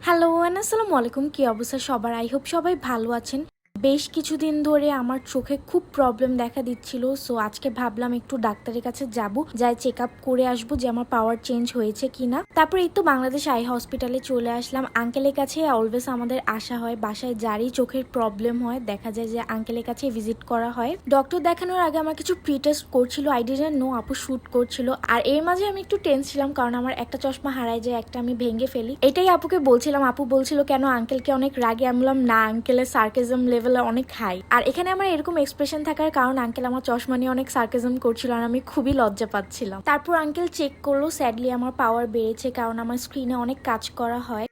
Hello আসসালামু আলাইকুম। কি অবস্থা সবার? আই হোপ সবাই ভালো আছেন। বেশ কিছুদিন ধরে আমার চোখে খুব প্রবলেম দেখা দিচ্ছিল, সো আজকে ভাবলাম একটু ডাক্তারের কাছে যাব, যাই চেক আপ করে আসবো যে আমার পাওয়ার চেঞ্জ হয়েছে কিনা। তারপর এই তো বাংলাদেশ আই হসপিটালে চলে আসলাম। আঙ্কেলের কাছে অলওয়েজ আমাদের আসা হয়, বাসায় যারই চোখের প্রবলেম হয় দেখা যায় যে আঙ্কেলের কাছে ভিজিট করা হয়। ডক্টর দেখানোর আগে আমার কিছু প্রি টেস্ট করছিল, আই ডিডন্ট নো আপু শুট করছিল। আর এর মাঝে আমি একটু টেন্স ছিলাম কারণ আমার একটা চশমা হারায় যায়, একটা আমি ভেঙে ফেলি। এটাই আপুকে বলছিলাম, আপু বলছিল কেন আঙ্কেলকে অনেক রাগে। আমি বললাম না, আঙ্কেলের সার্কেজম লেভেল অনেক হাই। আর এখানে আমার এরকম এক্সপ্রেশন থাকার কারণ আঙ্কেল আমার চশমা নিয়ে অনেক সার্কেজম করছিল আর আমি খুবই লজ্জা পাচ্ছিলাম। তারপর আঙ্কেল চেক করলো, স্যাডলি আমার পাওয়ার বেড়েছে কারণ আমার স্ক্রিনে অনেক কাজ করা হয়।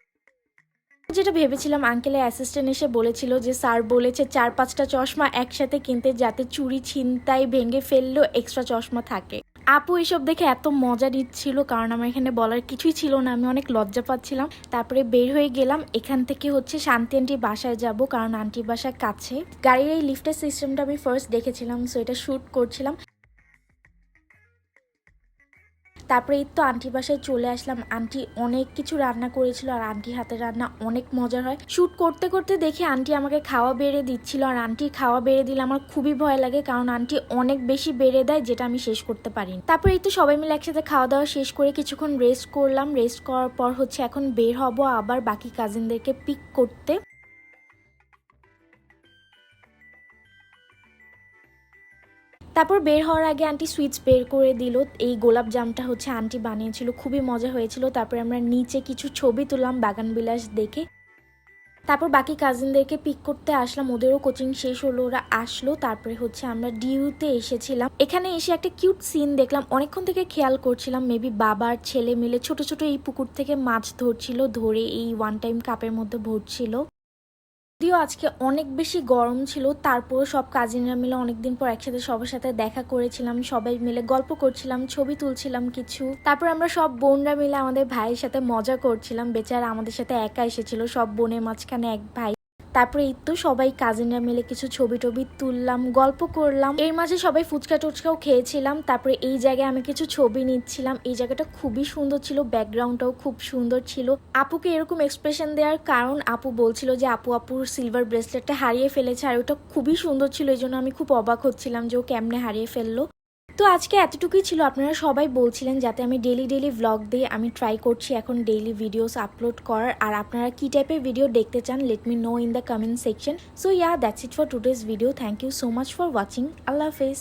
যেটা ভেবেছিলাম, আঙ্কেলের অ্যাসিস্ট্যান্ট এসে বলেছিল যে স্যার বলেছে 4-5টা চশমা একসাথে কিনতে, যাতে চুরি ছিনতাই ভেঙে ফেললেও এক্সট্রা চশমা থাকে। আপু এসব দেখে এত মজা দিচ্ছিল কারণ আমার এখানে বলার কিছুই ছিল না, আমি অনেক লজ্জা পাচ্ছিলাম। তারপরে বের হয়ে গেলাম। এখান থেকে হচ্ছে শান্তি আন্টির বাসায় যাব কারণ আন্টির বাসার কাছে। গাড়ির এই লিফটের সিস্টেমটা আমি ফার্স্ট দেখেছিলাম, সো এটা শ্যুট করছিলাম। তারপরে এই তো আন্টির বাসায় চলে আসলাম। আন্টি অনেক কিছু রান্না করেছিল আর আন্টি হাতের রান্না অনেক মজার হয়। শুট করতে করতে দেখি আন্টি আমাকে খাওয়া বেড়ে দিচ্ছিল, আর আন্টি খাওয়া বেড়ে দিলে আমার খুবই ভয় লাগে কারণ আন্টি অনেক বেশি বেড়ে দেয় যেটা আমি শেষ করতে পারি। তারপরে এই তো সবাই মিলে একসাথে খাওয়া দাওয়া শেষ করে কিছুক্ষণ রেস্ট করলাম। রেস্ট করার পর হচ্ছে এখন বের হব আবার বাকি কাজিনদেরকে পিক করতে। তারপর বের হওয়ার আগে আন্টি সুইটস বের করে দিল। এই গোলাপ জামটা হচ্ছে আন্টি বানিয়েছিল, খুবই মজা হয়েছিল। তারপরে আমরা নিচে কিছু ছবি তুললাম বাগান বিলাস দেখে। তারপর বাকি কাজিনদেরকে পিক করতে আসলাম, ওদেরও কোচিং শেষ হলো, ওরা আসলো। তারপরে হচ্ছে আমরা ডিউতে এসেছিলাম। এখানে এসে একটা কিউট সিন দেখলাম, অনেকক্ষণ থেকে খেয়াল করছিলাম। মেবি বাবার ছেলে মিলে ছোট ছোট এই পুকুর থেকে মাছ ধরছিল, ধরে এই ওয়ান টাইম কাপের মধ্যে ভরছিল। যদিও আজকে অনেক বেশি গরম ছিল, তারপর সব কাজিনরা মিলে অনেকদিন পর একসাথে সবার সাথে দেখা করেছিলাম। সবাই মিলে গল্প করছিলাম, ছবি তুলছিলাম কিছু। তারপর আমরা সব বোনরা মিলে আমাদের ভাইয়ের সাথে মজা করছিলাম। বেচারা আমাদের সাথে একা এসেছিল, সব বোনের মাঝখানে এক ভাই। তারপরে এই তো সবাই কাজিনরা মিলে কিছু ছবি টবি তুললাম, গল্প করলাম। এর মাঝে সবাই ফুচকা টুচকাও খেয়েছিলাম। তারপরে এই জায়গায় আমি কিছু ছবি নিচ্ছিলাম। এই জায়গাটা খুবই সুন্দর ছিল, ব্যাকগ্রাউন্ডটাও খুব সুন্দর ছিল। আপুকে এরকম এক্সপ্রেশন দেওয়ার কারণ আপু বলছিল যে আপুর সিলভার ব্রেসলেটটা হারিয়ে ফেলেছে, আর ওটা খুবই সুন্দর ছিল। এই জন্য আমি খুব অবাক হচ্ছিলাম যে ও কেমনে হারিয়ে ফেললো। তো আজকে এতটুকুই ছিল। আপনারা সবাই বলছিলেন যাতে আমি ডেলি ভ্লগ দিই, আমি ট্রাই করছি এখন ডেইলি ভিডিওস আপলোড করার। আর আপনারা কি টাইপের ভিডিও দেখতে চান, let me know in the comment section. So that's it for today's video. Thank you so much for watching. আল্লাহ হাফেজ।